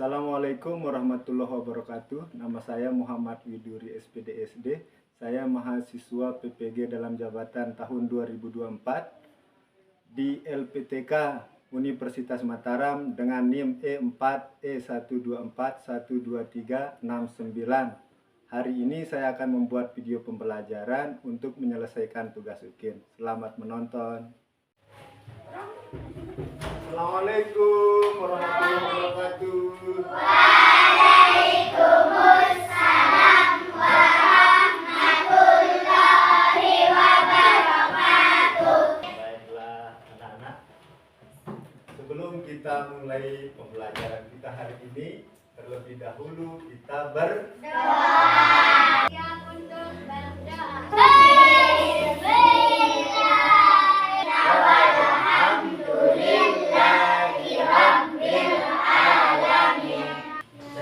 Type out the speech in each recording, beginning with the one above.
Assalamualaikum warahmatullahi wabarakatuh. Nama saya Muhammad Widuri SPD SD. Saya mahasiswa PPG dalam jabatan tahun 2024 di LPTK Universitas Mataram dengan NIM E4E1241239. Hari ini saya akan membuat video pembelajaran untuk menyelesaikan tugas UKIN. Selamat menonton. Assalamualaikum warahmatullahi wabarakatuh. Waalaikumsalam warahmatullahi wabarakatuh. Baiklah anak-anak, sebelum kita mulai pembelajaran kita hari ini, terlebih dahulu kita berdoa. Siap untuk berdoa.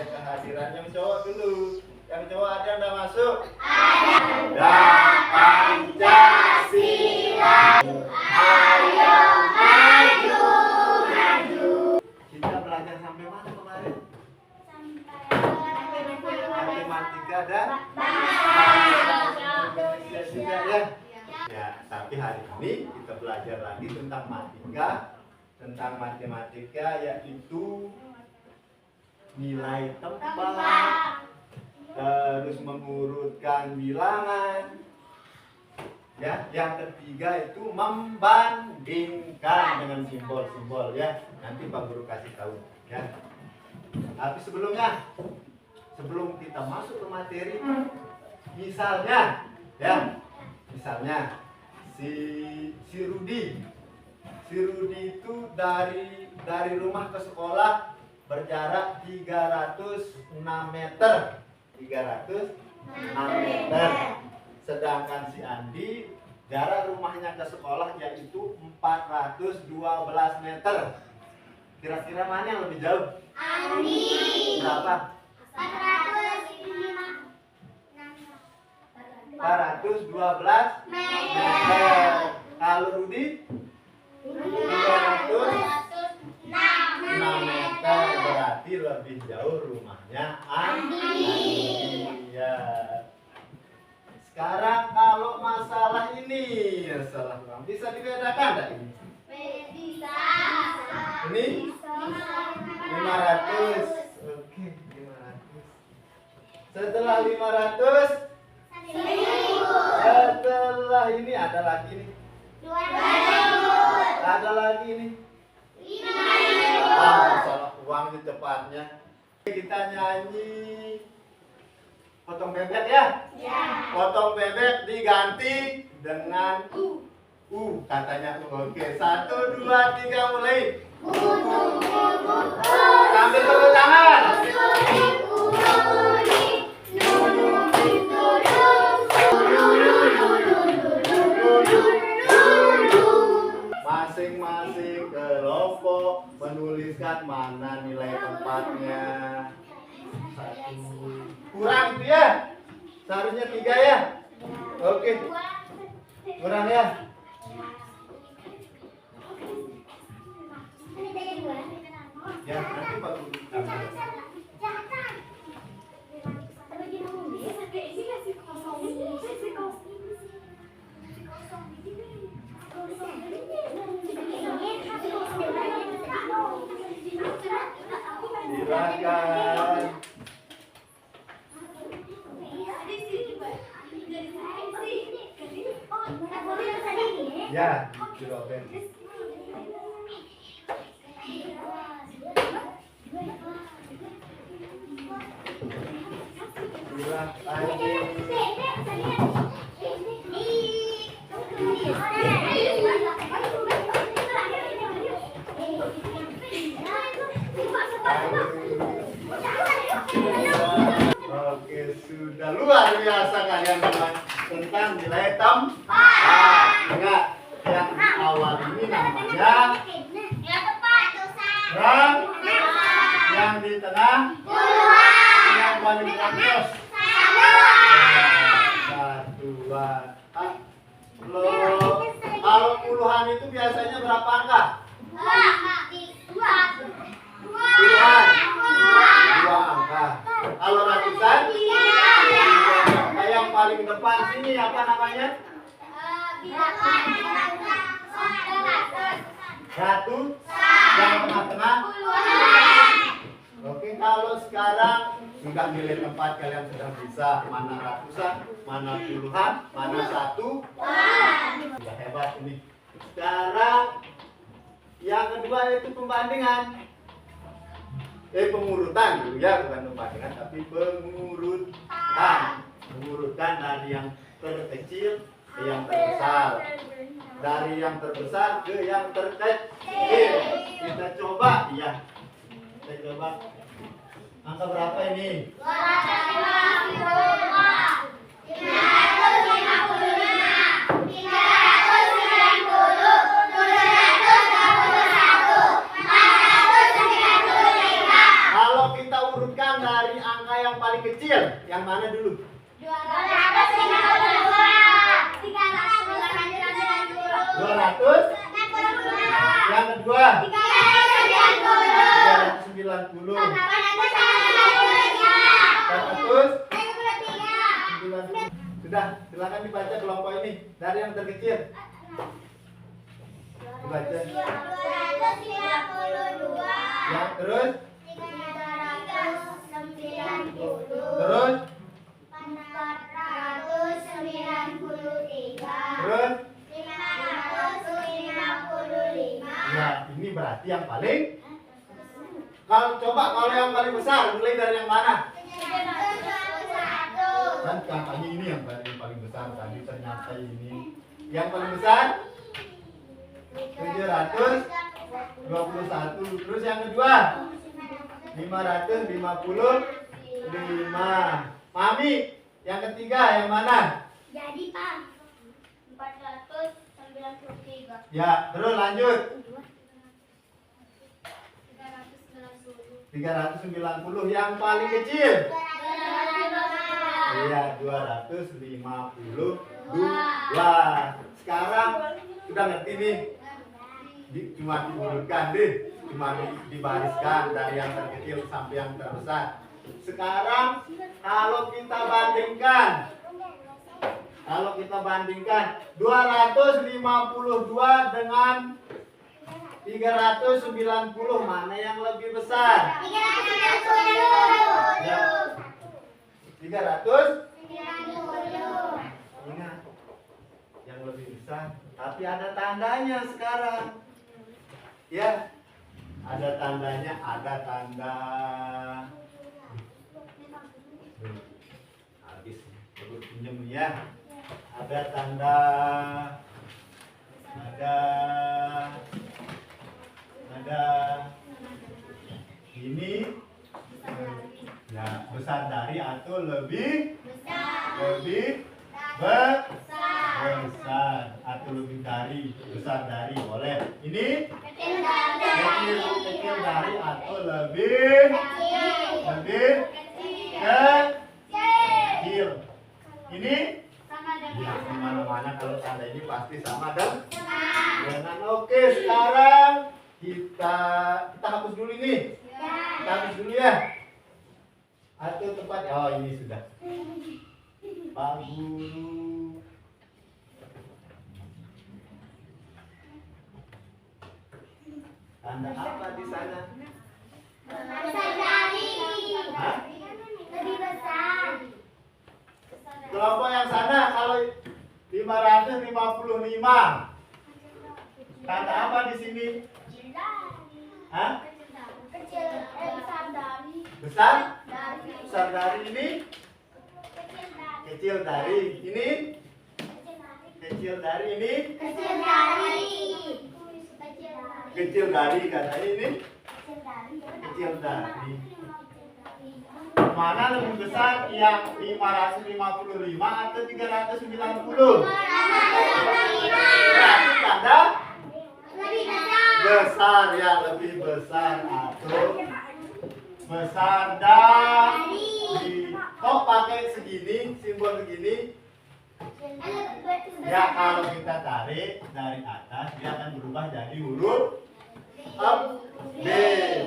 Kehadirannya yang cowok dulu. Yang cowok ada nggak masuk? Ada. Pancasila. Ayo maju, maju. Kita belajar sampai mana kemarin? Sampai Matematika dan bahasa Indonesia juga ya. Ya, tapi hari ini kita belajar lagi tentang matematika yaitu nilai tempat, terus mengurutkan bilangan. Ya, yang ketiga itu membandingkan dengan simbol-simbol ya. Nanti Pak Guru kasih tahu ya. Tapi sebelum kita masuk ke materi, misalnya si Rudi itu dari rumah ke sekolah berjarak 306 meter. Sedangkan si Andi jarak rumahnya ke sekolah yaitu 412 meter. Kira-kira mana yang lebih jauh? Andi. Berapa? 412 meter. Kalau Rudi 306 meter, berarti lebih jauh rumahnya Andi. Ya. Sekarang kalau masalah ini, masalah uang bisa dibedakan enggak ini? Bisa. Ini 500. Oke, 500. Setelah 500, 1000. setelah ini ada lagi nih. 2000. Ada lagi nih. 5000. Masalah uang itu tepatnya. Kita nyanyi potong bebek ya. Ya. Potong bebek diganti dengan katanya oke. 1, 2, 3 mulai. Sambil tepuk tangan. Masing-masing kelompok menuliskan mana nilai tempatnya. 1. Kurang itu ya. Seharusnya 3 ya. Oke. Kurang ya. Ya, nanti Pak Guru tambah. Silakan. Ya, Robin. Oke, sudah luar biasa kalian tentang nilai tempat. Ingat, yang awal ini namanya rang, yang di tengah yang paling bagus satuan. Kalau puluhan itu biasanya berapa angka? Dua. Puluhan. apa namanya? Ratus. Yang tengah-tengah. Oke, kalau sekarang sudah milih tempat, kalian sudah bisa mana ratusan, mana puluhan, mana satu. Sudah hebat ini. Sekarang yang kedua itu pembandingan. Pengurutan dulu ya, bukan pembandingan tapi pengurutan. Pengurutan dari yang terkecil ke yang terbesar. Dari yang terbesar ke yang terkecil. Kita coba ya. Kita coba. Angka berapa ini? 255, 395, 421, 422, Kalau kita urutkan dari angka yang paling kecil, yang mana dulu? 252, 200. Yang kedua? 390. 490. Sudah, silakan dibaca kelompok ini dari yang terkecil. Dibaca. 252, Yang terus? 390, Terus? 493, Terus? 555. Ya, ini berarti yang paling. Kalau yang paling besar, mulai dari yang mana? 701, Kan katanya ini yang paling besar tadi, ternyata ini yang paling besar 721. Terus yang kedua 555. Mami, yang ketiga yang mana? jadi Pak 493, Ya, terus lanjut 390, 390 yang paling kecil. 255. Iya, 252. Sekarang sudah ngerti nih. Cuma diurutkan deh, cuma dibariskan dari yang terkecil sampai yang terbesar. Sekarang kalau kita bandingkan 252 dengan 390, mana yang lebih besar? 390. Ya. 300. 390. Ingat, yang lebih besar, tapi ada tandanya sekarang. Ya, ada tandanya, ada tanda. Habis, perlu pinjam ya. Ada tanda. Ada. Ini. Ya, besar dari atau lebih. Lebih. Besar atau lebih dari, besar dari, boleh. Ini kecil dari atau lebih kecil. Ini ya, mana-mana kalau tanda ini pasti sama dengan. Oke, sekarang kita hapus dulu ini. Kita hapus dulu ya. Atau tempat, oh ini sudah. Pak Guru. Tanda apa di sana? Besar dari. Hah? Lebih besar. Kelompok yang sana kalau 555. Tanda apa di sini? Hah? Kecil, besar dari. Besar? Dari. Besar dari ini? Kecil dari ini? Kecil dari ini? Kecil dari. Kecil dari katanya ini? Kecil dari. Mana lebih besar, yang 555 atau 390? Berarti tanda Lebih besar. besar, ya, lebih besar atau besar dari. Kok pakai segini, simbol begini? Ya, kalau kita tarik dari atas, dia akan berubah jadi huruf B.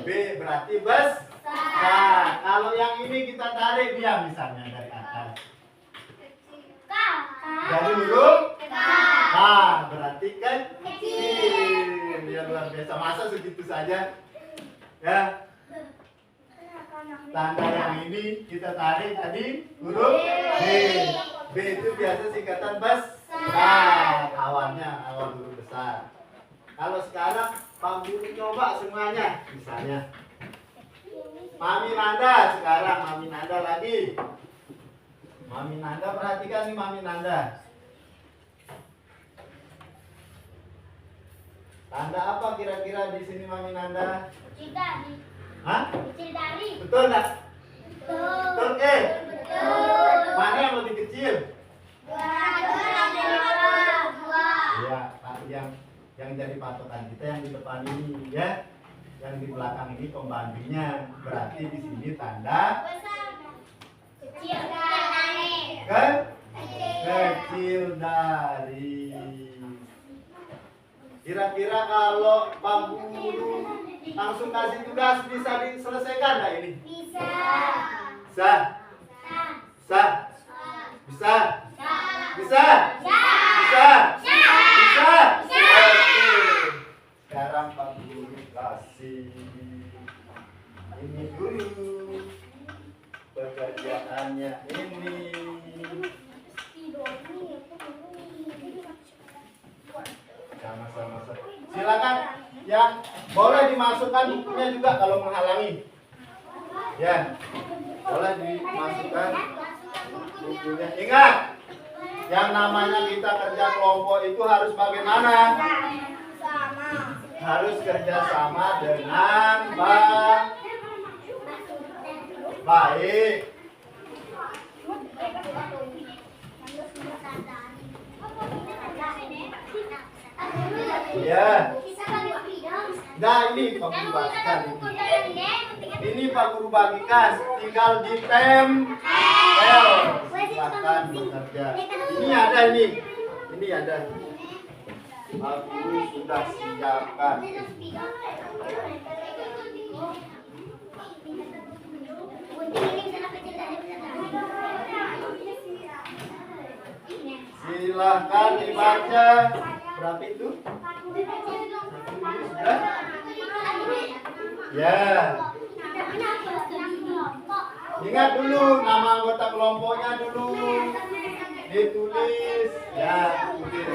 B berarti besar. Kalau yang ini kita tarik dia misalnya dari atas. Jadi huruf H. Berarti kan kecil. Ya luar biasa. Masa segitu saja? Ya. Tanda yang ini kita tarik tadi huruf B. B itu biasa singkatan besar. Awan huruf besar. Kalau sekarang Pak Guru coba semuanya. Misalnya Mami Nanda sekarang, Mami Nanda lagi. Mami Nanda, perhatikan nih Mami Nanda. Tanda apa kira-kira di sini Mami Nanda? Kecil dari. Hah? Kecil dari. Betul nggak? Betul. Betul ke? Betul. Mana yang lebih kecil? Dua. Ya, yang jadi patokan kita yang di depan ini ya. Yang di belakang ini pembantunya. Berarti di sini tanda Kecil dari. kecil dari. Kira-kira kalau Pak Guru langsung kasih tugas bisa diselesaikan nggak ini? Bisa. Bisa? Bisa? Bisa? Bisa? Bisa? Bisa? Oke. Sekarang Pak Guru kasih ini dulu pekerjaannya ini. Sama-sama. Silakan yang boleh dimasukkan bukunya juga kalau menghalangi. Ya, boleh dimasukkan bukunya. Ingat, yang namanya kita kerja kelompok itu harus bagaimana? Harus kerja sama dengan baik. Ya. Nah ini Pak Guru bagikan ini Pak Guru bagikan, tinggal ditempel. Silakan bekerja. Ini ada. Pak Guru sudah siapkan. Silahkan dibaca. Berapa itu? Ya. Ingat dulu nama anggota kelompoknya dulu. Ditulis. Ya, tulis.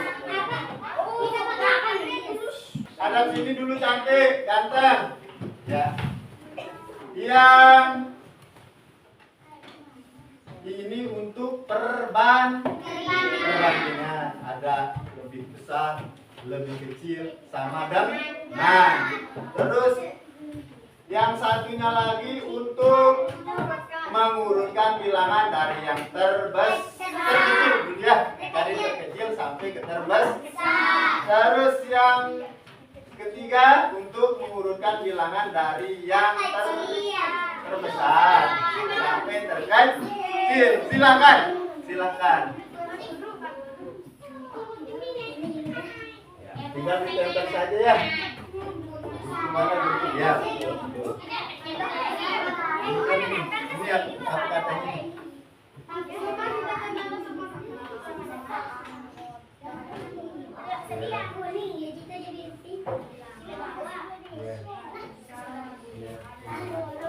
Ada sini dulu cantik, ganteng. Ya. Yang ini untuk perbandingan. Ada lebih besar, lebih kecil, sama dengan. Terus yang satunya lagi untuk mengurutkan bilangan dari yang terkecil, ya, dari terkecil sampai ke terbesar. Terus yang ketiga untuk mengurutkan bilangan dari yang terbesar sampai terkecil. Silakan. Tinggal ditempel saja ya. Gimana gitu ya? Ini apa katanya?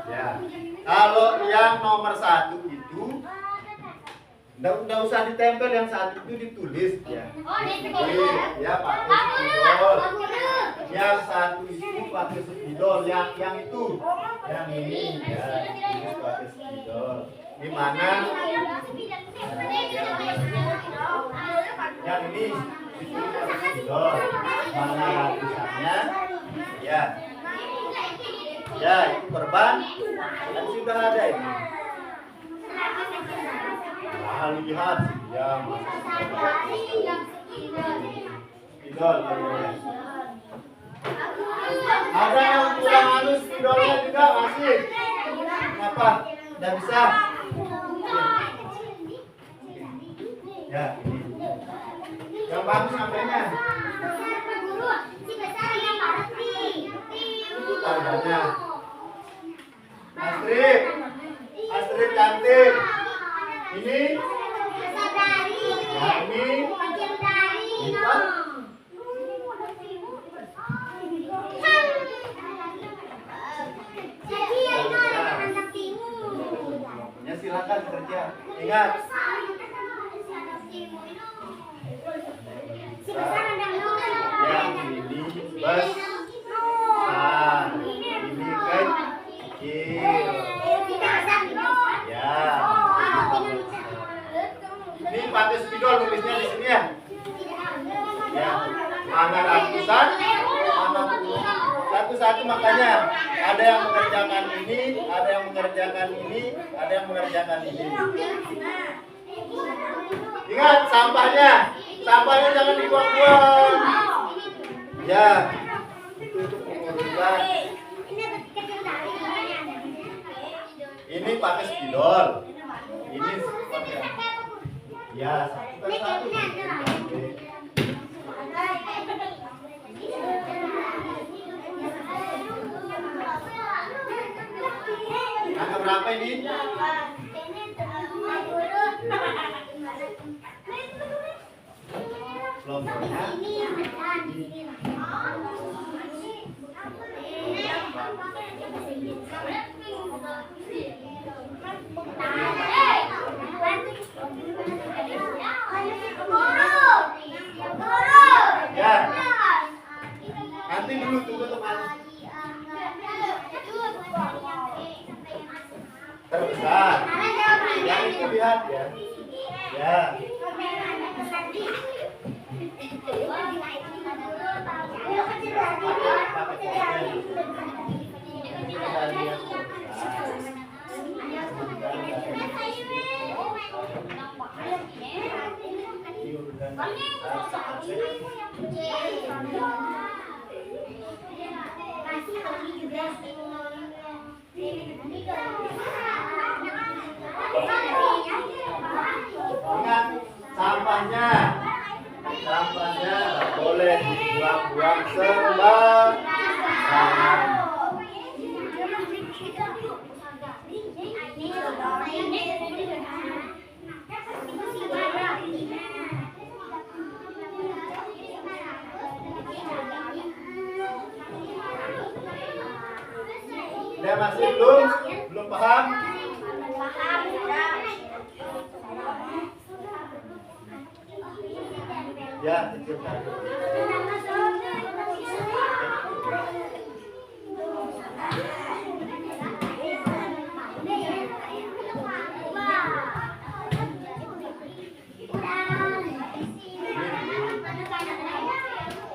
Ya. Kalau yang nomor 1 itu nggak usah ditempel, yang satu itu ditulis ya. Ya pakai spidol. Yang satu itu pakai spidol, yang itu, yang ini ya ditulis pakai spidol. Di mana? Yang ini ditulis pakai spidol. Mana tulisannya? Ya. Ya itu perban. Kan sudah ada ini. Lihat ya spidol. Ada yang kurang halus spidolnya juga masih. Kenapa? Tidak bisa. Ya ini. Yang bagus sampainya. Itu tandanya. Astrid cantik. Ini ini Kecil dari lipat. Kecil anak timur. Ya silakan kerja. Ingat. Si besar ada nol. Yang ini besar. Ini kecil. Ya. Ini pakai spidol nulisnya di sini ya. Ya. Mana ratusan, mana puluh. Satu-satu makanya ada yang mengerjakan ini, ada yang mengerjakan ini, ada yang mengerjakan ini. Ingat sampahnya jangan dibuang-buang. Ya. Itu untuk pengurusan. Ini pakai spidol. Ini pakai. Ya, satu. Angka berapa ini? Kelompoknya. Ya. Nanti dulu tunggu teman. Terbesar. Yang itu lihat ya. Ya. Ingat sampahnya boleh dibuang-buang sembarangan. Udah masih belum paham? Ya, kecil satu.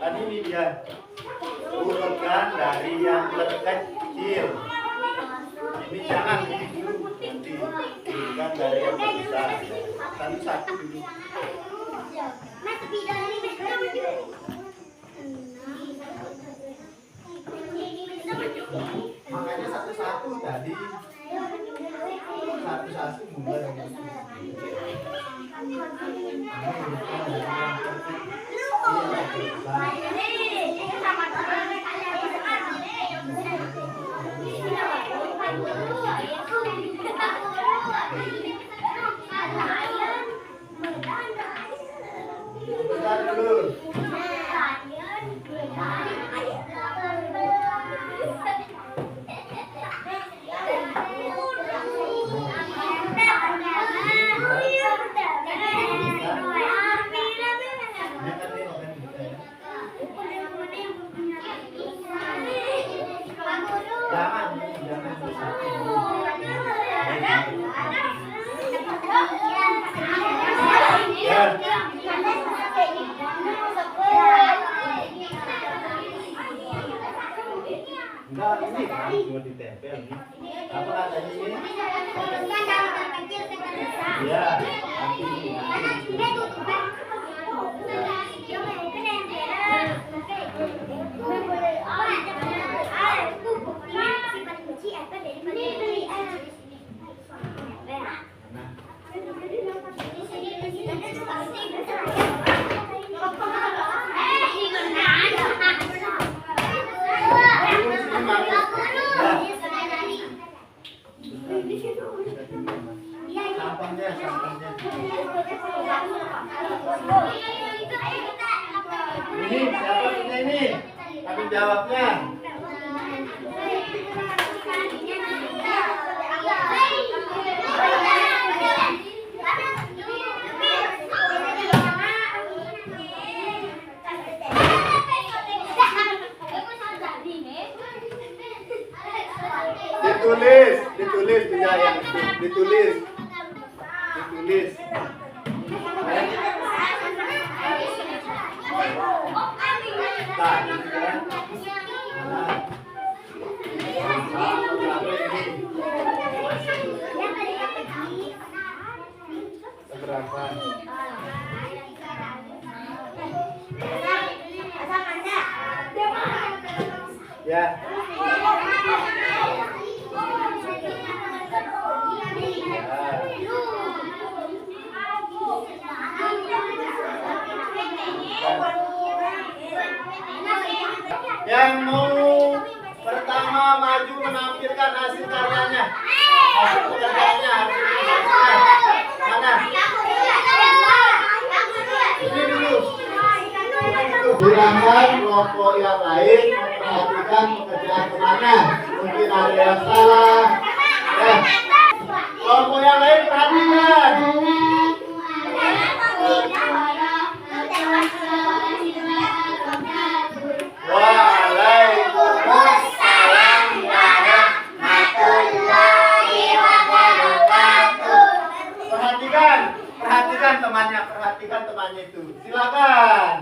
Tadi ini dia urutkan dari yang terkecil. Ini jangan ini dulu nanti urutkan dari yang terbesar. Satu-satu dulu. Makanya satu-satu tadi. Satu-satu mulai. Bentar dulu. Enggak, ini kan cuma ditempel nih. Apa katanya ini? Ya, nanti Sampahnya. Ini siapa punya ini? Tanggung jawabnya. Ditulis juga yang itu. Ditulis. Nah, ini kan. Berapa? Ya. Yang mau pertama maju menampilkan hasil karyanya. Hasil pekerjaannya, mana? Ini dulu. Silakan kelompok yang lain memperhatikan pekerjaan temannya. Mungkin ada yang salah. Kelompok yang lain perhatikan. Waalaikumsalam warahmatullahi wabarakatuh. Perhatikan temannya itu. Silakan.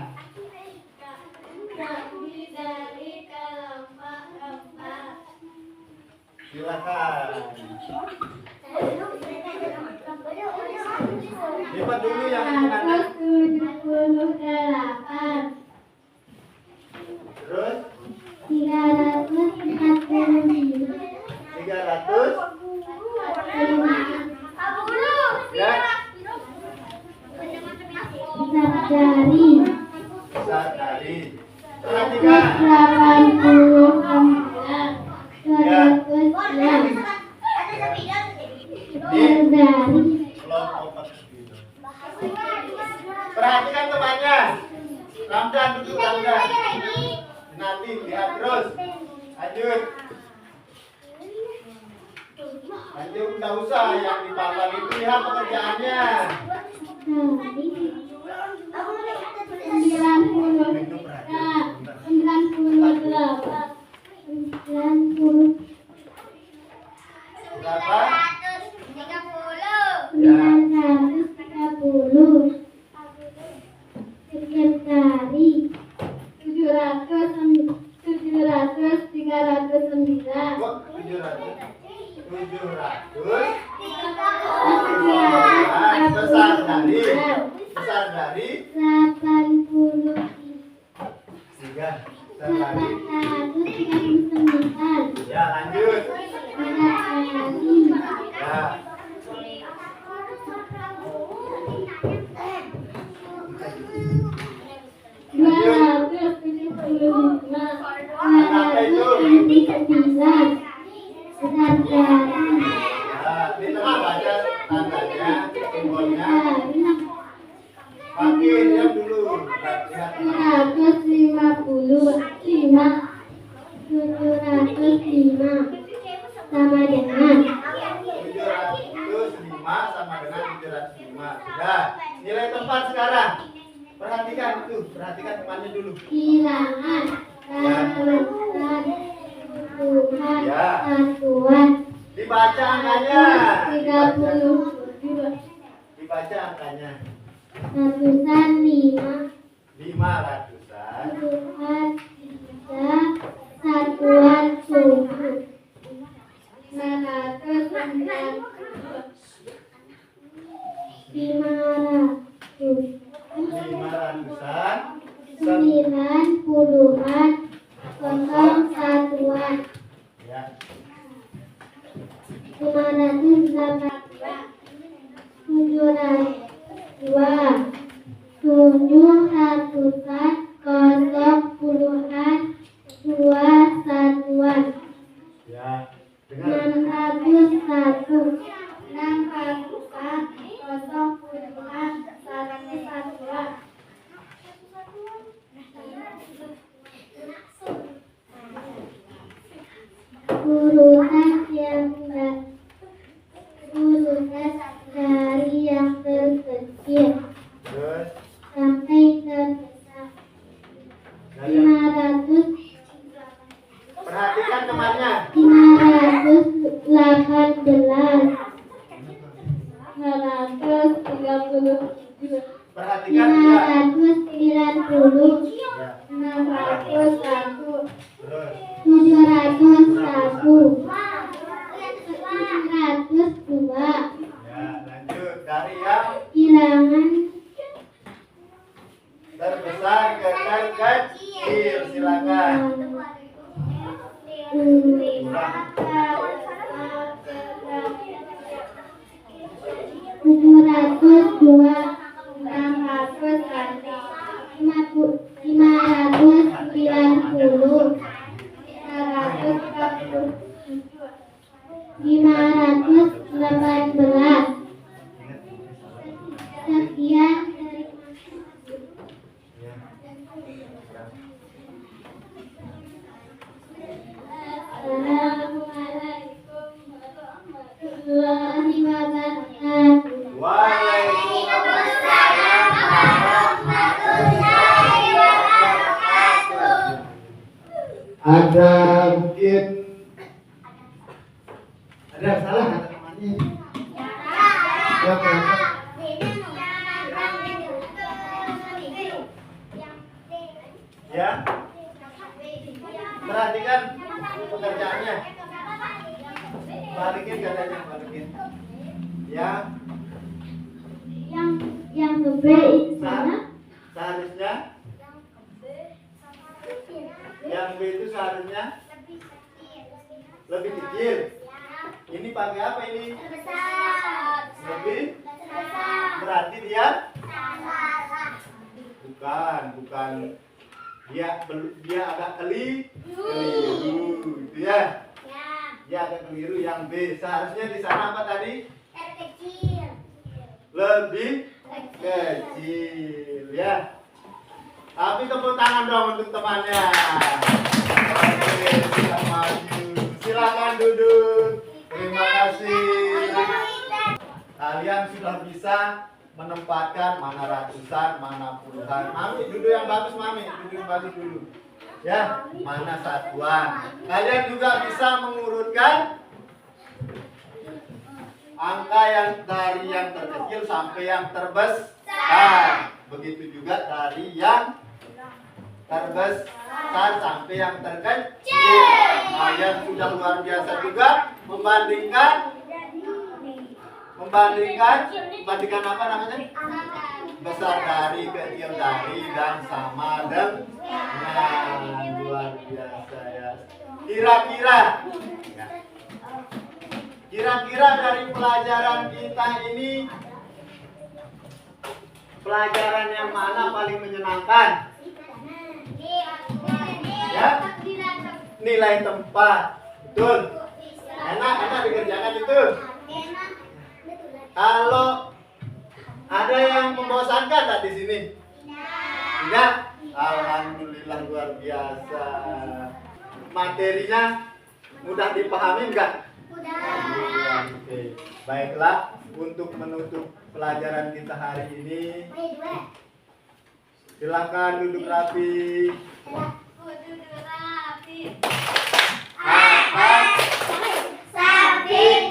Lipat dulu yang kanan. 178. Terus 345. 300. Ya. Sadari. Perhatikan. 89. Perhatikan temannya. Ramdan duduk Ramdan. Nanti lihat terus. Lanjut. Nggak usah yang dipapar itu, lihat pekerjaannya. 90. Berapa? 930. Sekian kali 700, 309. 700. Besar dari 80. 339. Ya, lanjut. Ya. 279. Besar dari Di tengah baca tandanya, simbolnya. Pakai diam dulu. Lihat. 155. 705 sama dengan 705 sama dengan 705. Sudah. Nilai tempat sekarang. Perhatikan itu, perhatikan temannya dulu. bilangan ratusan Tuhan Ya. satuan Dibaca angkanya. 32. Dibaca angkanya. Ratusan 5 500-an. Tuhan 3 satuan 7 990. 500 500-an. 90-an kosong satuan Ya. 582 700-an kosong puluhan 2 satuan Ya. Dengar. 601 ratusan, kosong puluhan, satu satuan. Urutan dari yang terkecil Terus sampai terbesar. dari yang- 500, perhatikan temannya. 518, 537, Perhatikan dia. 590, Ya. 601, Terus 701, 702. ya, lanjut dari yang Bilangan terbesar ke terkecil. Silakan. Tujuh ratus dua, 600, 590, 518. Sekian dari Assalamualaikum warahmatullahi wabarakatuh. Waalaikumsalam warahmatullahi wabarakatuh. Ada mungkin ada yang salah kata temannya? Ya, kenapa? Ya, perhatikan pekerjaannya. Balikin katanya, balikin. Ya, Yang B itu sana. seharusnya yang B itu seharusnya lebih kecil. Ini pakai apa ini? Lebih? Berarti dia? Bukan. Dia agak keliru, gitu ya. Dia agak keliru. Yang B seharusnya di sana apa tadi? Lebih kecil, ya. Tapi tepuk tangan dong untuk temannya. Oke, sudah maju. Silakan duduk. Terima kasih. Kalian sudah bisa menempatkan mana ratusan, mana puluhan. Mami, duduk yang bagus, Mami. Duduk yang bagus dulu. Ya, mana satuan. Kalian juga bisa mengurutkan angka yang dari yang terkecil sampai yang terbesar. Begitu juga dari yang terbesar sampai yang terkecil. Kalian sudah luar biasa juga membandingkan apa namanya? Besar dari, kecil dari, dan sama dengan. Luar biasa ya. Kira-kira dari pelajaran kita ini, pelajaran yang mana paling menyenangkan? Ya? Nilai tempat. Betul. Enak dikerjakan itu. Kalau ada yang membosankan tak di sini? Tidak. Alhamdulillah luar biasa. Materinya mudah dipahami enggak? Oke. Baiklah, untuk menutup pelajaran kita hari ini, silakan duduk rapi. Apa? Sapi